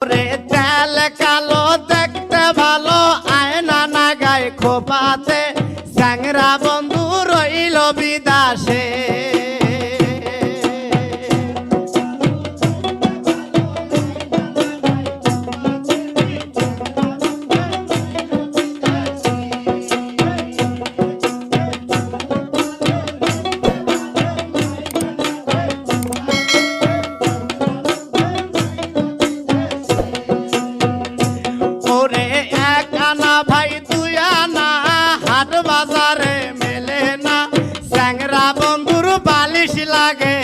রে তেল কালো দেখতে ভালো আয়না না গায়ে খোপাতে স্যাংরা বন্ধু রইল বিদাসে ভাই তুই আনা হাট বাজারে মেলে না স্যাংরা বন্ধুর বালিশ লাগে